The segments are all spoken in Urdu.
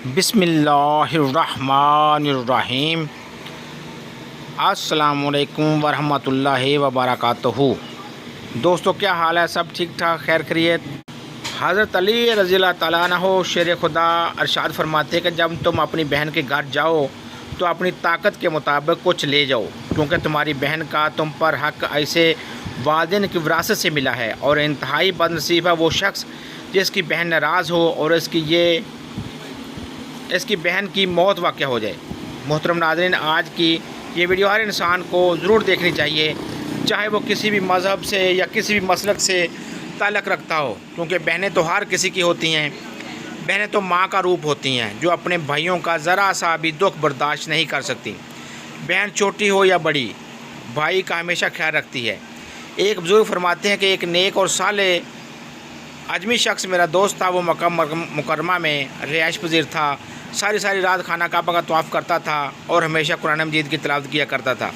بسم اللہ الرحمن الرحیم۔ السلام علیکم ورحمۃ اللہ وبرکاتہ۔ دوستو کیا حال ہے؟ سب ٹھیک ٹھاک، خیر خیریت؟ حضرت علی رضی اللہ تعالیٰ عنہ شیر خدا ارشاد فرماتے ہیں کہ جب تم اپنی بہن کے گھر جاؤ تو اپنی طاقت کے مطابق کچھ لے جاؤ، کیونکہ تمہاری بہن کا تم پر حق ایسے والدین کی وراثت سے ملا ہے، اور انتہائی بد نصیب ہے وہ شخص جس کی بہن ناراض ہو اور اس کی بہن کی موت واقع ہو جائے۔ محترم ناظرین، آج کی یہ ویڈیو ہر انسان کو ضرور دیکھنی چاہیے، چاہے وہ کسی بھی مذہب سے یا کسی بھی مسلک سے تعلق رکھتا ہو، کیونکہ بہنیں تو ہر کسی کی ہوتی ہیں۔ بہنیں تو ماں کا روپ ہوتی ہیں جو اپنے بھائیوں کا ذرا سا بھی دکھ برداشت نہیں کر سکتی۔ بہن چھوٹی ہو یا بڑی، بھائی کا ہمیشہ خیال رکھتی ہے۔ ایک بزرگ فرماتے ہیں کہ ایک نیک اور صالح اجمی شخص میرا دوست تھا۔ وہ مکہ مکرمہ میں رہائش پذیر تھا، ساری رات خانہ کعبہ کا طواف کرتا تھا اور ہمیشہ قرآن مجید کی تلاوت کیا کرتا تھا۔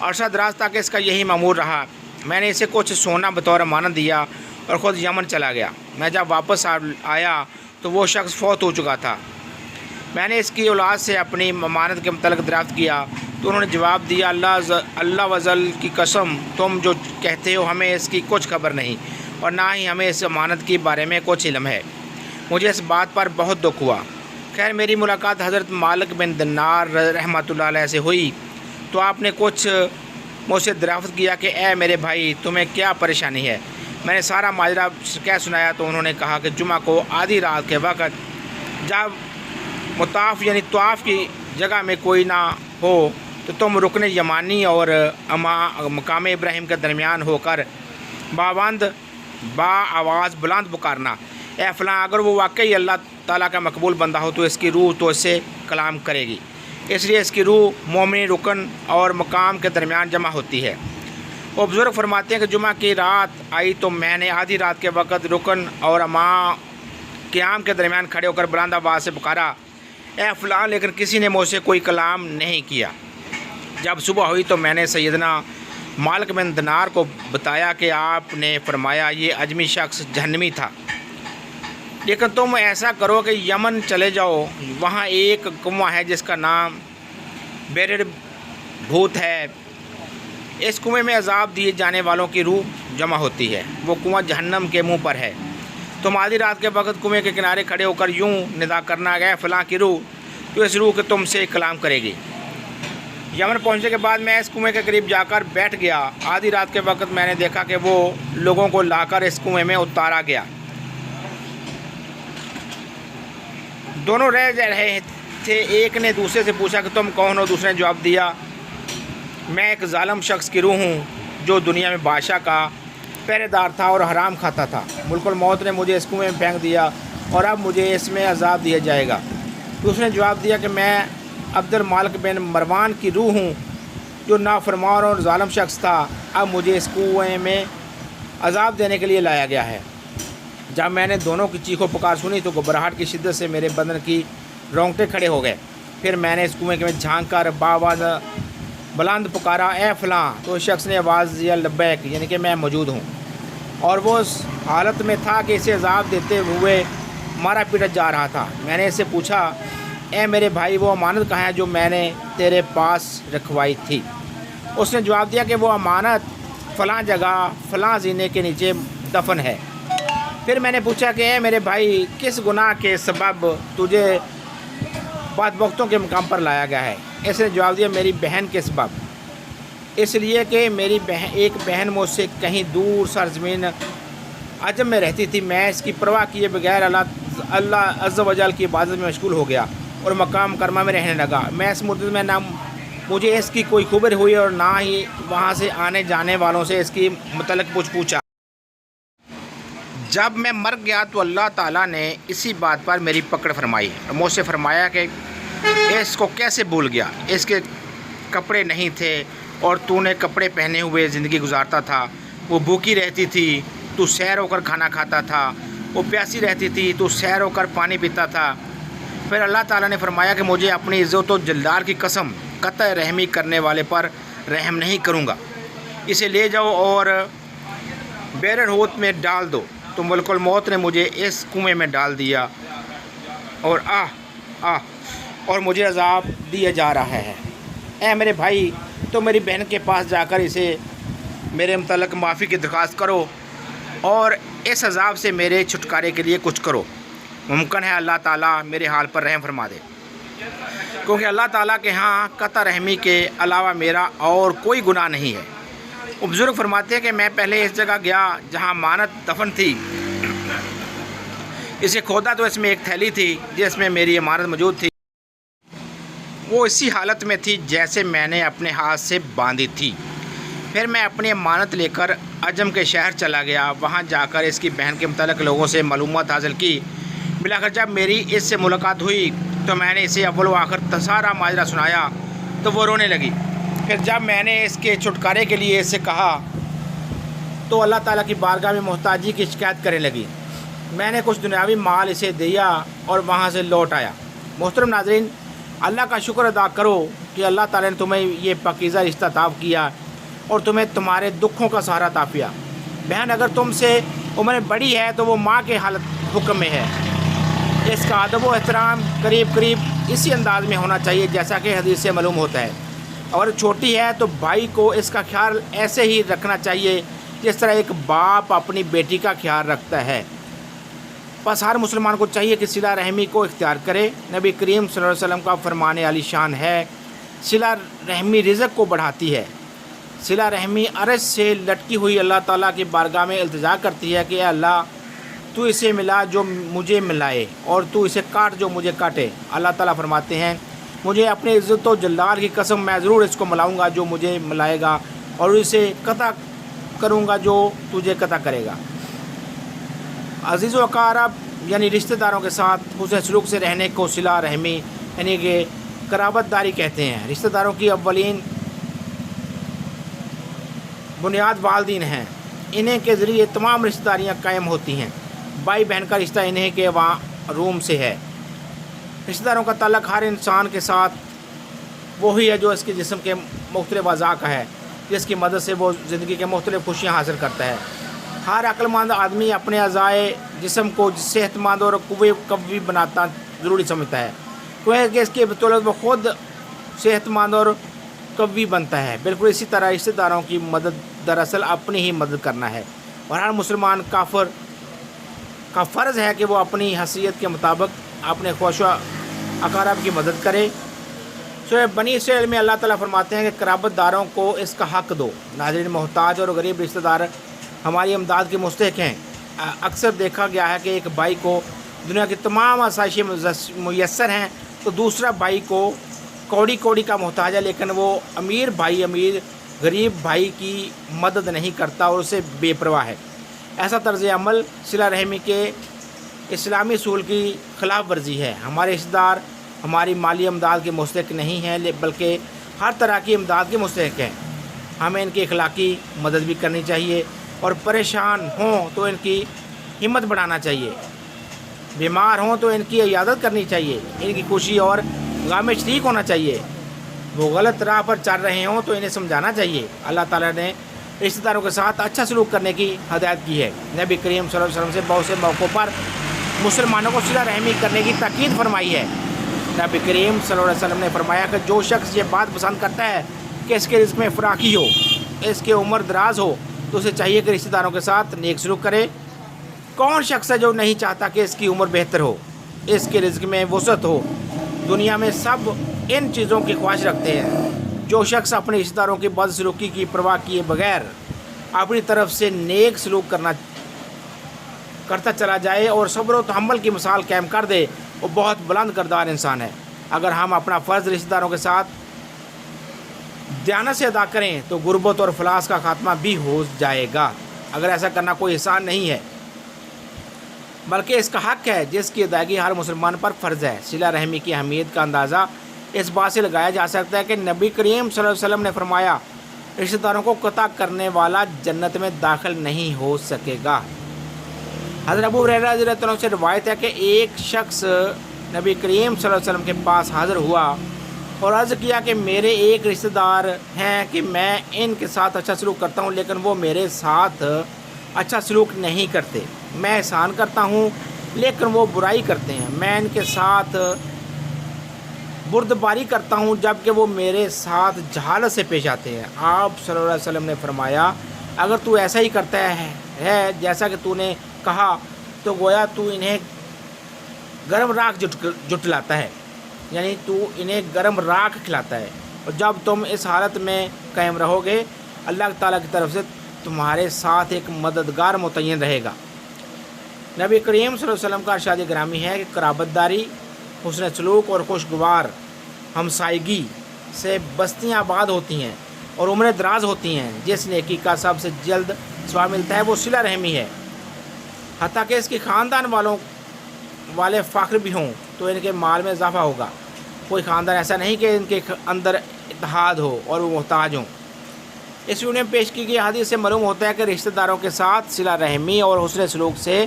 عرصہ دراز تک اس کا یہی معمول رہا۔ میں نے اسے کچھ سونا بطور امانت دیا اور خود یمن چلا گیا۔ میں جب واپس آیا تو وہ شخص فوت ہو چکا تھا۔ میں نے اس کی اولاد سے اپنی امانت کے متعلق دریافت کیا تو انہوں نے جواب دیا، اللہ وزل کی قسم، تم جو کہتے ہو ہمیں اس کی کچھ خبر نہیں اور نہ ہی ہمیں اس امانت کے بارے میں کچھ علم ہے۔ مجھے اس بات پر بہت دکھ ہوا۔ خیر، میری ملاقات حضرت مالک بن دینار رحمۃ اللہ علیہ سے ہوئی تو آپ نے کچھ مجھ سے دریافت کیا کہ اے میرے بھائی، تمہیں کیا پریشانی ہے؟ میں نے سارا ماجرا کیا سنایا تو انہوں نے کہا کہ جمعہ کو آدھی رات کے وقت جب مطاف یعنی طواف کی جگہ میں کوئی نہ ہو تو تم رکن یمانی اور مقام ابراہیم کے درمیان ہو کر با آواز بلند پکارنا، اے فلاں، اگر وہ واقعی اللہ تعالیٰ کا مقبول بندہ ہو تو اس کی روح تو اس سے کلام کرے گی، اس لیے اس کی روح مومنی رکن اور مقام کے درمیان جمع ہوتی ہے۔ وہ بزرگ فرماتے ہیں کہ جمعہ کی رات آئی تو میں نے آدھی رات کے وقت رکن اور قیام کے درمیان کھڑے ہو کر بلند آواز سے پکارا، اے فلاں، لیکن کسی نے مجھ سے کوئی کلام نہیں کیا۔ جب صبح ہوئی تو میں نے سیدنا مالک بن دینار کو بتایا کہ آپ نے فرمایا یہ اجمی شخص جہنمی تھا، لیکن تم ایسا کرو کہ یمن چلے جاؤ، وہاں ایک کنواں ہے جس کا نام بیرڈ بھوت ہے، اس کنویں میں عذاب دیے جانے والوں کی روح جمع ہوتی ہے، وہ کنواں جہنم کے منہ پر ہے۔ تم آدھی رات کے وقت کنویں کے کنارے کھڑے ہو کر یوں ندا کرنا گیا فلاں کی روح تو اس روح کے تم سے کلام کرے گی۔ یمن پہنچنے کے بعد میں اس کنویں کے قریب جا کر بیٹھ گیا۔ آدھی رات کے وقت میں نے دیکھا کہ وہ لوگوں کو لا کر اس کنویں میں اتارا گیا۔ دونوں رہ رہے تھے، ایک نے دوسرے سے پوچھا کہ تم کون ہو؟ دوسرے نے جواب دیا، میں ایک ظالم شخص کی روح ہوں جو دنیا میں بادشاہ کا پہرے دار تھا اور حرام کھاتا تھا۔ ملک الموت نے مجھے اس کنویں میں پھینک دیا اور اب مجھے اس میں عذاب دیا جائے گا۔ دوسرے نے جواب دیا کہ میں عبد المالک بن مروان کی روح ہوں جو نافرمان اور ظالم شخص تھا، اب مجھے اس کنویں میں عذاب دینے کے لیے لایا گیا ہے۔ جب میں نے دونوں کی چیخو پکار سنی تو گھبراہٹ کی شدت سے میرے بدن کی رونگٹے کھڑے ہو گئے۔ پھر میں نے اس کنویں میں جھانک کر باآواز بلند پکارا، اے فلاں، تو اس شخص نے آواز دیا، لبیک، یعنی کہ میں موجود ہوں، اور وہ اس حالت میں تھا کہ اسے عذاب دیتے ہوئے مارا پیٹا جا رہا تھا۔ میں نے اس سے پوچھا، اے میرے بھائی، وہ امانت کہاں ہے جو میں نے تیرے پاس رکھوائی تھی؟ اس نے جواب دیا کہ وہ امانت فلاں جگہ فلاں زینے کے نیچے دفن ہے۔ پھر میں نے پوچھا کہ اے میرے بھائی، کس گناہ کے سبب تجھے بدبختوں کے مقام پر لایا گیا ہے؟ اس نے جواب دیا، میری بہن کے سبب، اس لیے کہ میری ایک بہن مجھ سے کہیں دور سرزمین عجم میں رہتی تھی۔ میں اس کی پرواہ کیے بغیر اللہ عز و جل کی عبادت میں مشغول ہو گیا اور مقام کرما میں رہنے لگا۔ میں اس مدت میں نہ مجھے اس کی کوئی خبر ہوئی اور نہ ہی وہاں سے آنے جانے والوں سے اس کی متعلق کچھ پوچھا۔ جب میں مر گیا تو اللہ تعالیٰ نے اسی بات پر میری پکڑ فرمائی اور مجھ سے فرمایا کہ اس کو کیسے بھول گیا؟ اس کے کپڑے نہیں تھے اور تو نے کپڑے پہنے ہوئے زندگی گزارتا تھا۔ وہ بھوکی رہتی تھی، تو سیر ہو کر کھانا کھاتا تھا۔ وہ پیاسی رہتی تھی، تو سیر ہو کر پانی پیتا تھا۔ پھر اللہ تعالیٰ نے فرمایا کہ مجھے اپنی عزت و جلال کی قسم، قطع رحمی کرنے والے پر رحم نہیں کروں گا۔ اسے لے جاؤ اور بیرڈ ہوت میں ڈال دو۔ تو ملک الموت نے مجھے اس کنویں میں ڈال دیا اور اور مجھے عذاب دیا جا رہا ہے۔ اے میرے بھائی، تو میری بہن کے پاس جا کر اسے میرے متعلق معافی کی درخواست کرو اور اس عذاب سے میرے چھٹکارے کے لیے کچھ کرو۔ ممکن ہے اللہ تعالیٰ میرے حال پر رحم فرما دے، کیونکہ اللہ تعالیٰ کے ہاں قطع رحمی کے علاوہ میرا اور کوئی گناہ نہیں ہے۔ وہ بزرگ فرماتے ہیں کہ میں پہلے اس جگہ گیا جہاں مانت دفن تھی، اسے کھودا تو اس میں ایک تھیلی تھی جس میں میری امانت موجود تھی، وہ اسی حالت میں تھی جیسے میں نے اپنے ہاتھ سے باندھی تھی۔ پھر میں اپنی امانت لے کر عجم کے شہر چلا گیا، وہاں جا کر اس کی بہن کے متعلق لوگوں سے معلومات حاصل کی۔ بلاخر جب میری اس سے ملاقات ہوئی تو میں نے اسے اول و آخر سارا ماجرا سنایا تو وہ رونے لگی۔ پھر جب میں نے اس کے چھٹکارے کے لیے اس سے کہا تو اللہ تعالیٰ کی بارگاہ میں محتاجی کی شکایت کرنے لگی۔ میں نے کچھ دنیاوی مال اسے دیا اور وہاں سے لوٹ آیا۔ محترم ناظرین، اللہ کا شکر ادا کرو کہ اللہ تعالیٰ نے تمہیں یہ پاکیزہ رشتہ عطا کیا اور تمہیں تمہارے دکھوں کا سہارا عطا کیا۔ بہن اگر تم سے عمر بڑی ہے تو وہ ماں کے حالت حکم میں ہے، اس کا ادب و احترام قریب اسی انداز میں ہونا چاہیے جیسا کہ حدیث سے معلوم ہوتا ہے۔ اور چھوٹی ہے تو بھائی کو اس کا خیال ایسے ہی رکھنا چاہیے جس طرح ایک باپ اپنی بیٹی کا خیال رکھتا ہے۔ بس ہر مسلمان کو چاہیے کہ صلہ رحمی کو اختیار کرے۔ نبی کریم صلی اللہ علیہ وسلم کا فرمان عالی شان ہے، صلہ رحمی رزق کو بڑھاتی ہے۔ صلہ رحمی عرش سے لٹکی ہوئی اللہ تعالیٰ کی بارگاہ میں التجا کرتی ہے کہ اے اللہ، تو اسے ملا جو مجھے ملائے اور تو اسے کاٹ جو مجھے کاٹے۔ اللہ تعالیٰ فرماتے ہیں، مجھے اپنے عزت و جلال کی قسم میں ضرور اس کو ملاؤں گا جو مجھے ملائے گا، اور اسے قطع کروں گا جو تجھے قطع کرے گا۔ عزیز و اقارب یعنی رشتہ داروں کے ساتھ حسن سلوک سے رہنے کو صلہ رحمی یعنی کہ قرابت داری کہتے ہیں۔ رشتہ داروں کی اولین بنیاد والدین ہیں، انہیں کے ذریعے تمام رشتہ داریاں قائم ہوتی ہیں۔ بھائی بہن کا رشتہ انہیں کے روم سے ہے۔ رشتہ داروں کا تعلق ہر انسان کے ساتھ وہی ہے جو اس کے جسم کے مختلف اعضاء کا ہے، جس کی مدد سے وہ زندگی کے مختلف خوشیاں حاصل کرتا ہے۔ ہر عقل مند آدمی اپنے اعضائے جسم کو صحت مند اور قوی بنانا ضروری سمجھتا ہے، کیونکہ اس کی بدولت وہ خود صحت مند اور قوی بنتا ہے۔ بالکل اسی طرح رشتہ داروں کی مدد دراصل اپنی ہی مدد کرنا ہے، اور ہر مسلمان کافر کا فرض ہے کہ وہ اپنی حیثیت کے مطابق اپنے خوش و اقارب کی مدد کرے۔ سورہ بنی اسرائیل میں اللہ تعالیٰ فرماتے ہیں کہ قرابت داروں کو اس کا حق دو۔ ناظرین، محتاج اور غریب رشتہ دار ہماری امداد کے مستحق ہیں۔ اکثر دیکھا گیا ہے کہ ایک بھائی کو دنیا کی تمام آسائشیں میسر ہیں تو دوسرا بھائی کو کوڑی کا محتاج ہے، لیکن وہ امیر غریب بھائی کی مدد نہیں کرتا اور اسے بے پرواہ ہے۔ ایسا طرز عمل صلہ رحمی کے اسلامی اصول کی خلاف ورزی ہے۔ ہمارے رشتہ دار ہماری مالی امداد کے مستحق نہیں ہیں، بلکہ ہر طرح کی امداد کے مستحق ہیں۔ ہمیں ان کی اخلاقی مدد بھی کرنی چاہیے، اور پریشان ہوں تو ان کی ہمت بڑھانا چاہیے، بیمار ہوں تو ان کی عیادت کرنی چاہیے، ان کی خوشی اور غم میں شریک ہونا چاہیے۔ وہ غلط راہ پر چل رہے ہوں تو انہیں سمجھانا چاہیے۔ اللہ تعالیٰ نے رشتہ داروں کے ساتھ اچھا سلوک کرنے کی ہدایت کی ہے۔ نبی کریم صلی اللہ علیہ وسلم سے بہت سے موقعوں پر مسلمانوں کو صلہ رحمی کرنے کی تاکید فرمائی ہے۔ نبی کریم صلی اللہ علیہ وسلم نے فرمایا کہ جو شخص یہ بات پسند کرتا ہے کہ اس کے رزق میں فراخی ہو، اس کی عمر دراز ہو، تو اسے چاہیے کہ رشتہ داروں کے ساتھ نیک سلوک کرے۔ کون شخص ہے جو نہیں چاہتا کہ اس کی عمر بہتر ہو، اس کے رزق میں وسعت ہو؟ دنیا میں سب ان چیزوں کی خواہش رکھتے ہیں۔ جو شخص اپنے رشتہ داروں کی بد سلوکی کی پرواہ کیے بغیر اپنی طرف سے نیک سلوک کرتا چلا جائے اور صبر و تحمل کی مثال قائم کر دے، وہ بہت بلند کردار انسان ہے۔ اگر ہم اپنا فرض رشتہ داروں کے ساتھ دیانت سے ادا کریں تو غربت اور افلاس کا خاتمہ بھی ہو جائے گا۔ اگر ایسا کرنا کوئی احسان نہیں ہے بلکہ اس کا حق ہے جس کی ادائیگی ہر مسلمان پر فرض ہے۔ صلہ رحمی کی اہمیت کا اندازہ اس بات سے لگایا جا سکتا ہے کہ نبی کریم صلی اللہ علیہ وسلم نے فرمایا، رشتہ داروں کو قطع کرنے والا جنت میں داخل نہیں ہو سکے گا۔ حضرت ابو ہریرہ رضی اللہ عنہ سے روایت ہے کہ ایک شخص نبی کریم صلی اللہ علیہ وسلم کے پاس حاضر ہوا اور عرض کیا کہ میرے ایک رشتہ دار ہیں کہ میں ان کے ساتھ اچھا سلوک کرتا ہوں، لیکن وہ میرے ساتھ اچھا سلوک نہیں کرتے۔ میں احسان کرتا ہوں لیکن وہ برائی کرتے ہیں۔ میں ان کے ساتھ بردباری کرتا ہوں جب کہ وہ میرے ساتھ جہالت سے پیش آتے ہیں۔ آپ صلی اللہ علیہ وسلم نے فرمایا اگر تو ایسا ہی کرتا ہے جیسا کہ تو نے کہا تو گویا تو انہیں گرم راکھ جٹلاتا ہے، یعنی تو انہیں گرم راکھ کھلاتا ہے، اور جب تم اس حالت میں قائم رہو گے اللہ تعالیٰ کی طرف سے تمہارے ساتھ ایک مددگار متعین رہے گا۔ نبی کریم صلی اللہ علیہ وسلم کا ارشاد گرامی ہے کہ قرابت داری، حسن سلوک اور خوشگوار ہمسائیگی سے بستیاں آباد ہوتی ہیں اور عمریں دراز ہوتی ہیں۔ جس نیکی کا سب سے جلد ثواب ملتا ہے وہ صلہ رحمی ہے، حتیٰ کہ اس کے خاندان والے فخر بھی ہوں تو ان کے مال میں اضافہ ہوگا۔ کوئی خاندان ایسا نہیں کہ ان کے اندر اتحاد ہو اور وہ محتاج ہوں۔ اس ویڈیو میں پیش کی گئی حدیث سے معلوم ہوتا ہے کہ رشتہ داروں کے ساتھ صلہ رحمی اور حسن سلوک سے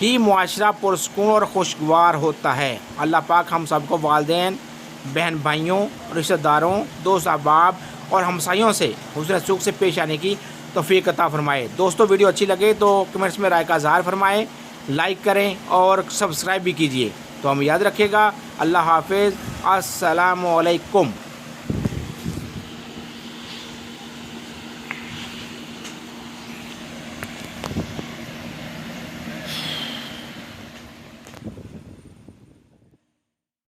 ہی معاشرہ پرسکون اور خوشگوار ہوتا ہے۔ اللہ پاک ہم سب کو والدین، بہن بھائیوں، رشتہ داروں، دوست احباب اور ہمسائیوں سے حسن سلوک سے پیش آنے کی توفیق عطا فرمائے۔ دوستو ویڈیو اچھی لگے تو کمنٹس میں رائے کا اظہار فرمائیں، لائک کریں اور سبسکرائب بھی کیجیے۔ تو ہم یاد رکھیے گا۔ اللہ حافظ۔ السلام علیکم۔